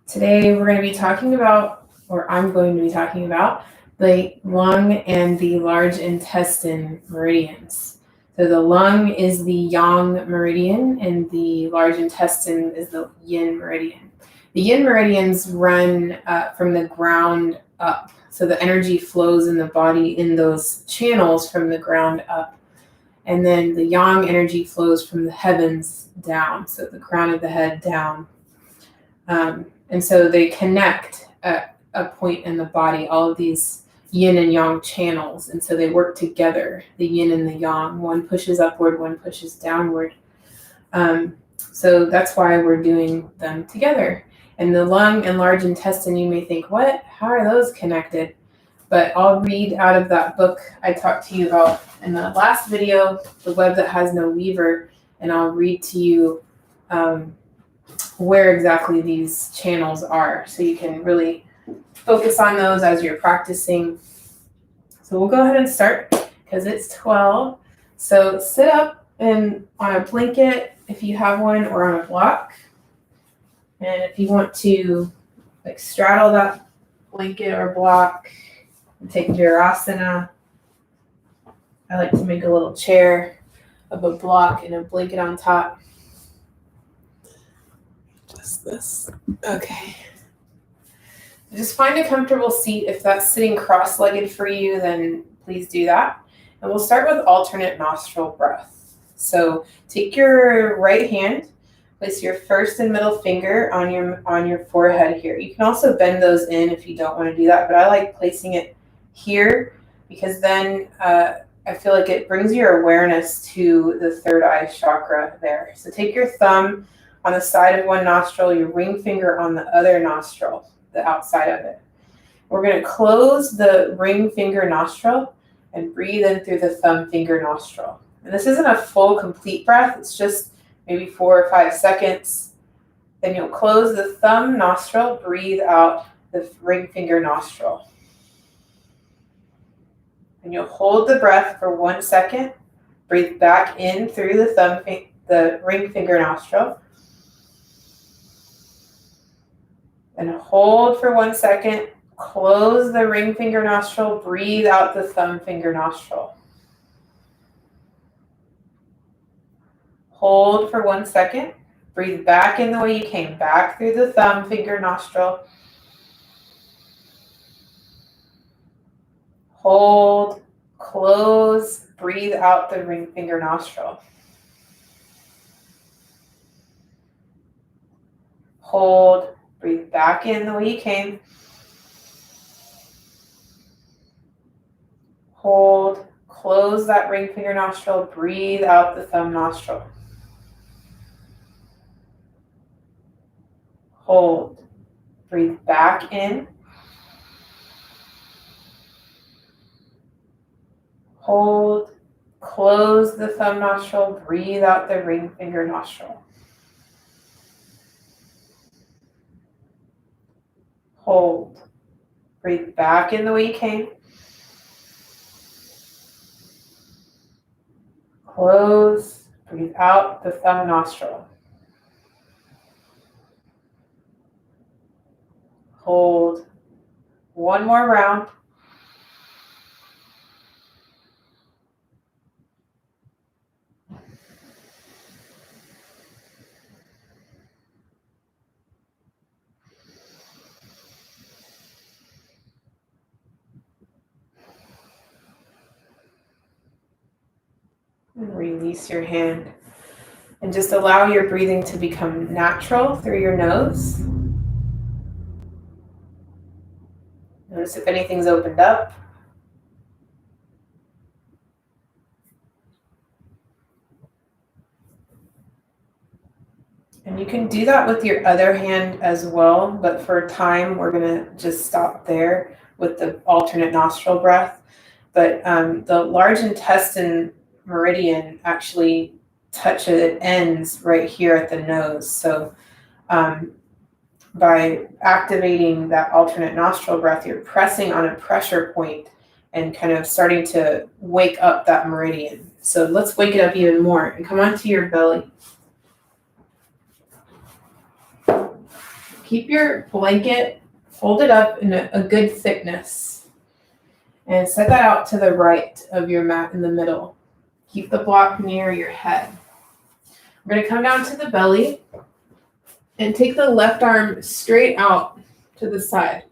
Today we're going to be talking about, or I'm going to be talking about, the lung and the large intestine meridians. So the lung is the yang meridian and the large intestine is the yin meridian. The yin meridians run from the ground up. So the energy flows in the body in those channels from the ground up. And then the yang energy flows from the heavens down, so the crown of the head down. And so they connect at a point in the body, all of these yin and yang channels. And so they work together, the yin and the yang. One pushes upward, one pushes downward. So that's why we're doing them together. And the lung and large intestine, you may think, what? How are those connected? But I'll read out of that book I talked to you about in the last video, The Web That Has No Weaver, and I'll read to you where exactly these channels are, so you can really focus on those as you're practicing. So we'll go ahead and start because it's 12. So sit up and on a blanket if you have one, or on a block. And if you want to straddle that blanket or block and take Virasana, I like to make a little chair of a block and a blanket on top. Just this. Okay. Just find a comfortable seat. If that's sitting cross-legged for you, then please do that. And we'll start with alternate nostril breath. So take your right hand, place your first and middle finger on your forehead here. You can also bend those in if you don't want to do that, but I like placing it here because then I feel like it brings your awareness to the third eye chakra there. So take your thumb on the side of one nostril, your ring finger on the other nostril, the outside of it. We're going to close the ring finger nostril and breathe in through the thumb finger nostril. And this isn't a full, complete breath. It's just maybe 4 or 5 seconds. Then you'll close the thumb nostril, breathe out the ring finger nostril. And you'll hold the breath for 1 second. Breathe back in through the ring finger nostril. And hold for 1 second. Close the ring finger nostril. Breathe out the thumb finger nostril. Hold for 1 second. Breathe back in the way you came, back through the thumb finger nostril. Hold, close, breathe out the ring finger nostril. Hold, breathe back in the way you came. Hold, close that ring finger nostril, breathe out the thumb nostril. Hold, breathe back in. Hold, close the thumb nostril, breathe out the ring finger nostril. Hold, breathe back in the way you came. Close, breathe out the thumb nostril. Hold, one more round. And release your hand. And just allow your breathing to become natural through your nose. Notice if anything's opened up. And you can do that with your other hand as well, but for time, we're going to just stop there with the alternate nostril breath. But the large intestine meridian actually it ends right here at the nose. So by activating that alternate nostril breath, you're pressing on a pressure point and kind of starting to wake up that meridian. So let's wake it up even more and come onto your belly. keep your blanket folded up in a good thickness and set that out to the right of your mat in the middle. Keep the block near your head. We're going to come down to the belly and take the left arm straight out to the side.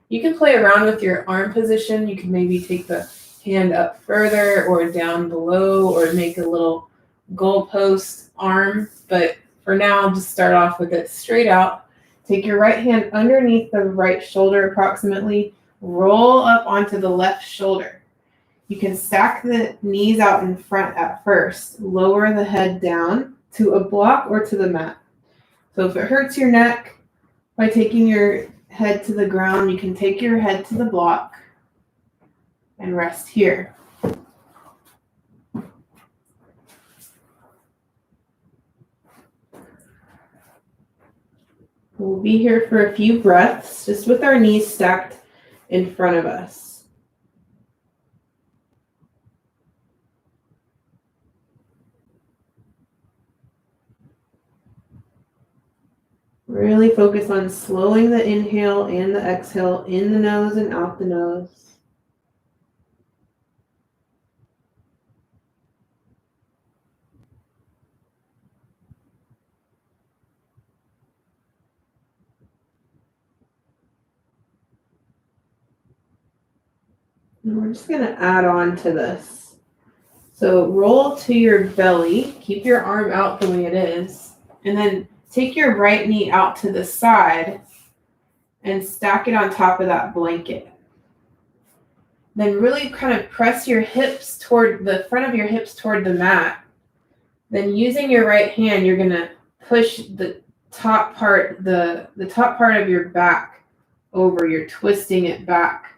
You can play around with your arm position. You can maybe take the hand up further or down below or make a little goalpost arm. But for now, just start off with it straight out. Take your right hand underneath the right shoulder approximately. Roll up onto the left shoulder. You can stack the knees out in front at first. Lower the head down to a block or to the mat. So if it hurts your neck by taking your head to the ground, you can take your head to the block and rest here. We'll be here for a few breaths, just with our knees stacked in front of us. Really focus on slowing the inhale and the exhale in the nose and out the nose. And we're just going to add on to this. So roll to your belly, keep your arm out the way it is, and then take your right knee out to the side and stack it on top of that blanket. Then really kind of press your hips toward the front of your hips toward the mat. Then using your right hand, you're going to push the top part, the top part of your back over. You're twisting it back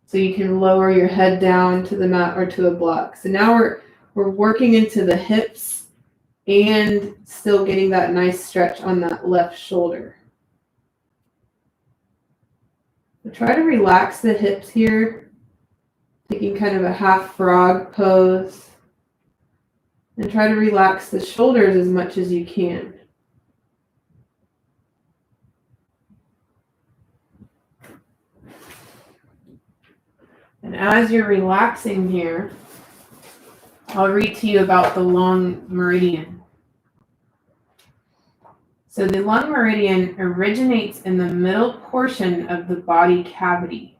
so you can lower your head down to the mat or to a block. So now we're working into the hips and still getting that nice stretch on that left shoulder. So try to relax the hips here, taking kind of a half frog pose. And try to relax the shoulders as much as you can. And as you're relaxing here, I'll read to you about the lung meridian. So the lung meridian originates in the middle portion of the body cavity,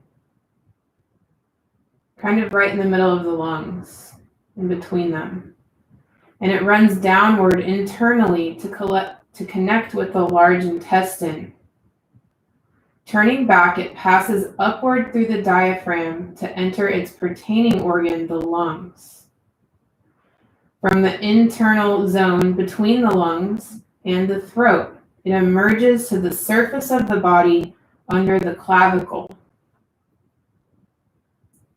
kind of right in the middle of the lungs, in between them. And it runs downward internally to connect with the large intestine. Turning back, it passes upward through the diaphragm to enter its pertaining organ, the lungs. From the internal zone between the lungs and the throat, it emerges to the surface of the body under the clavicle.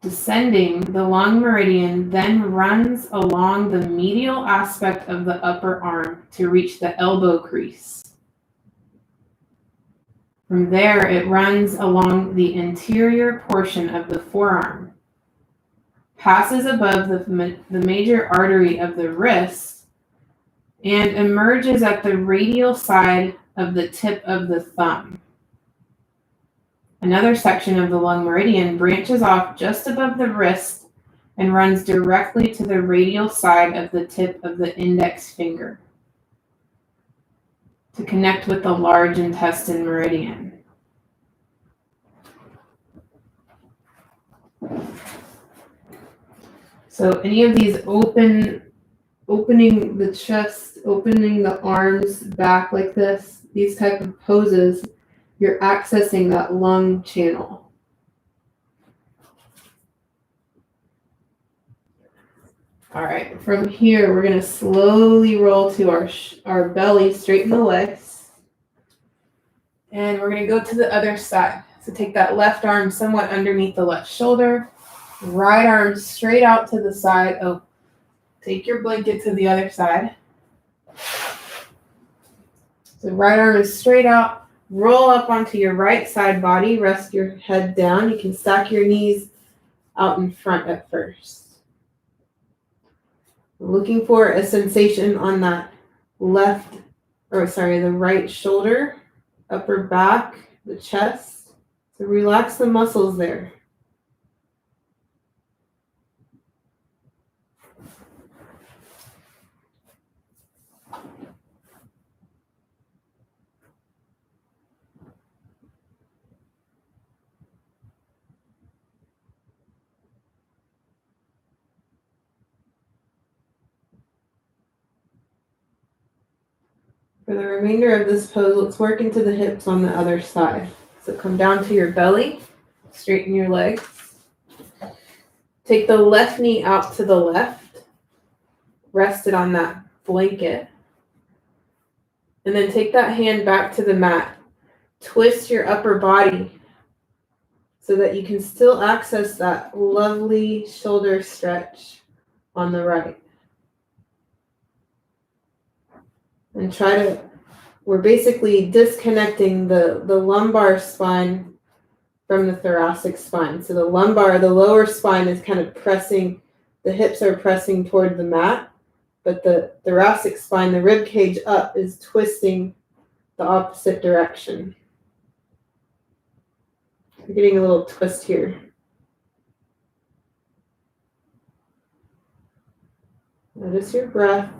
Descending, the lung meridian then runs along the medial aspect of the upper arm to reach the elbow crease. From there, it runs along the interior portion of the forearm, passes above the major artery of the wrist, and emerges at the radial side of the tip of the thumb. Another section of the lung meridian branches off just above the wrist and runs directly to the radial side of the tip of the index finger to connect with the large intestine meridian. So any of these opening the chest, opening the arms back like this, these type of poses, you're accessing that lung channel. All right, from here, we're going to slowly roll to our belly, straighten the legs. And we're going to go to the other side. So take that left arm somewhat underneath the left shoulder, right arm straight out to the side. Oh, take your blanket to the other side. So right arm is straight out. Roll up onto your right side body. Rest your head down. You can stack your knees out in front at first. Looking for a sensation on that the right shoulder. upper back, the chest. So relax the muscles there. For the remainder of this pose, let's work into the hips on the other side. So come down to your belly, straighten your legs. Take the left knee out to the left, rest it on that blanket. And then take that hand back to the mat. Twist your upper body so that you can still access that lovely shoulder stretch on the right. And we're basically disconnecting the lumbar spine from the thoracic spine. So the lower spine is kind of pressing, the hips are pressing toward the mat, but the thoracic spine, the rib cage up, is twisting the opposite direction. You're getting a little twist here. Notice your breath.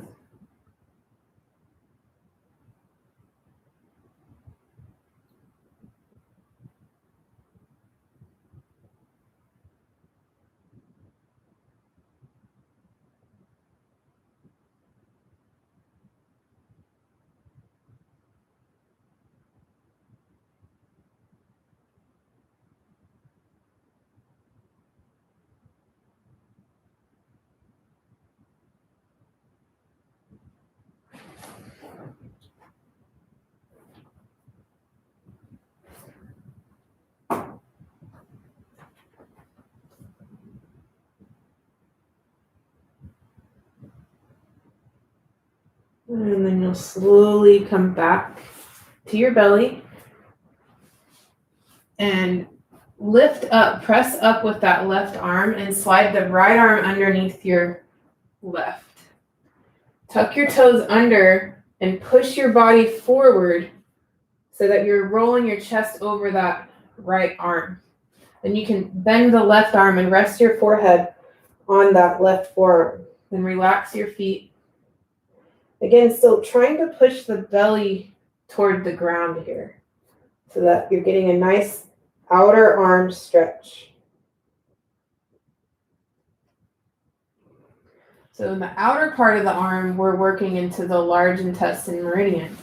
And then you'll slowly come back to your belly and lift up, press up with that left arm and slide the right arm underneath your left. Tuck your toes under and push your body forward so that you're rolling your chest over that right arm. Then you can bend the left arm and rest your forehead on that left forearm. Then relax your feet. Again, still trying to push the belly toward the ground here so that you're getting a nice outer arm stretch. So in the outer part of the arm, we're working into the large intestine meridian.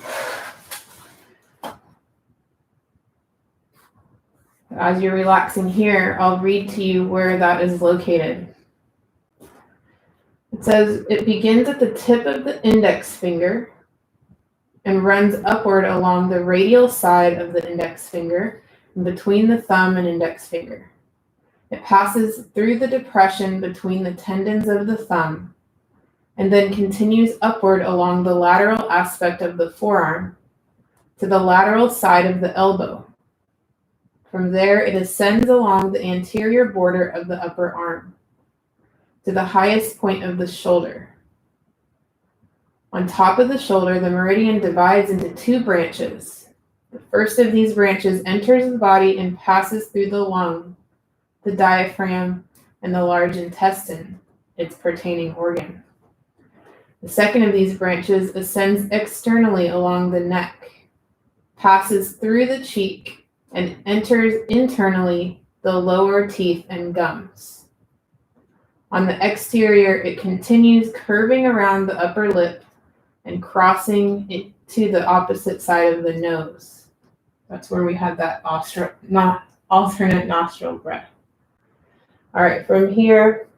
As you're relaxing here, I'll read to you where that is located. It says it begins at the tip of the index finger and runs upward along the radial side of the index finger and between the thumb and index finger. It passes through the depression between the tendons of the thumb and then continues upward along the lateral aspect of the forearm to the lateral side of the elbow. From there, it ascends along the anterior border of the upper arm to the highest point of the shoulder. On top of the shoulder, the meridian divides into two branches. The first of these branches enters the body and passes through the lung, the diaphragm, and the large intestine, its pertaining organ. The second of these branches ascends externally along the neck, passes through the cheek, and enters internally the lower teeth and gums. On the exterior, it continues curving around the upper lip and crossing it to the opposite side of the nose. That's where we had that alternate nostril breath. All right, from here,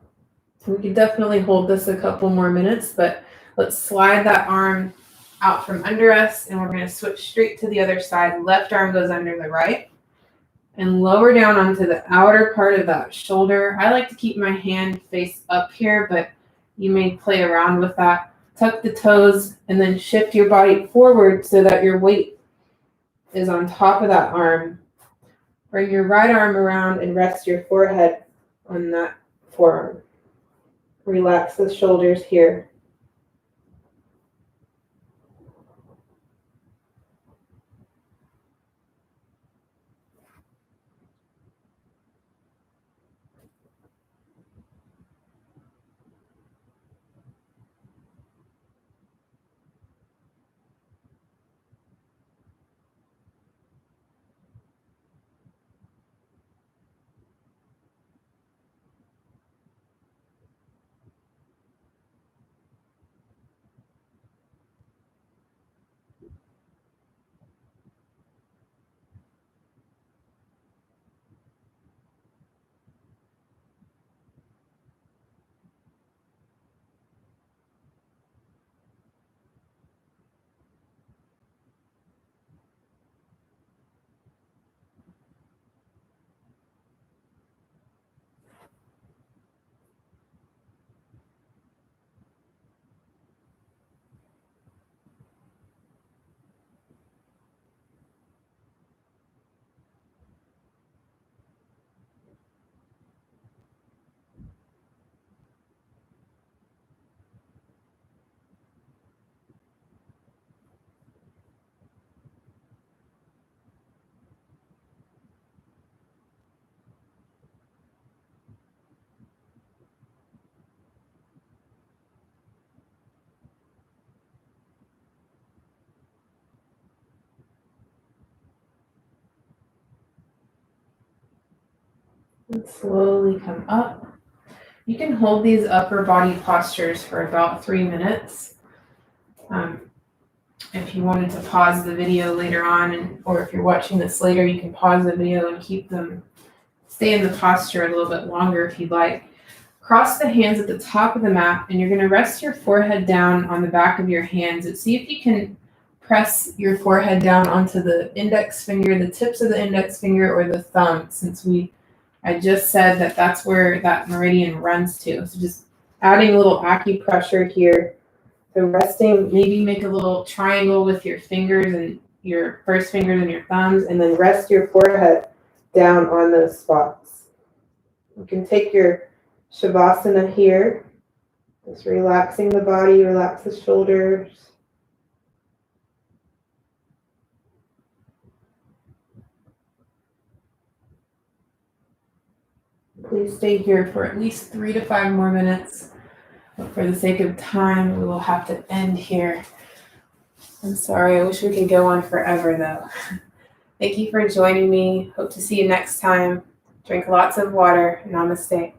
we can definitely hold this a couple more minutes, but let's slide that arm out from under us, and we're going to switch straight to the other side. Left arm goes under the right, and lower down onto the outer part of that shoulder. I like to keep my hand face up here, but you may play around with that. Tuck the toes and then shift your body forward so that your weight is on top of that arm. Bring your right arm around and rest your forehead on that forearm. Relax the shoulders here. And slowly come up. You can hold these upper body postures for about 3 minutes. If you wanted to pause the video later on, or if you're watching this later, you can pause the video and stay in the posture a little bit longer if you'd like. Cross the hands at the top of the mat, and you're going to rest your forehead down on the back of your hands. And see if you can press your forehead down onto the index finger, the tips of the index finger, or the thumb, since I just said that that's where that meridian runs to. So just adding a little acupressure here. So resting, maybe make a little triangle with your fingers and your first fingers and your thumbs, and then rest your forehead down on those spots. You can take your Shavasana here, just relaxing the body, relax the shoulders. Please stay here for at least 3 to 5 more minutes. But for the sake of time, we will have to end here. I'm sorry, I wish we could go on forever though. Thank you for joining me. Hope to see you next time. Drink lots of water. Namaste.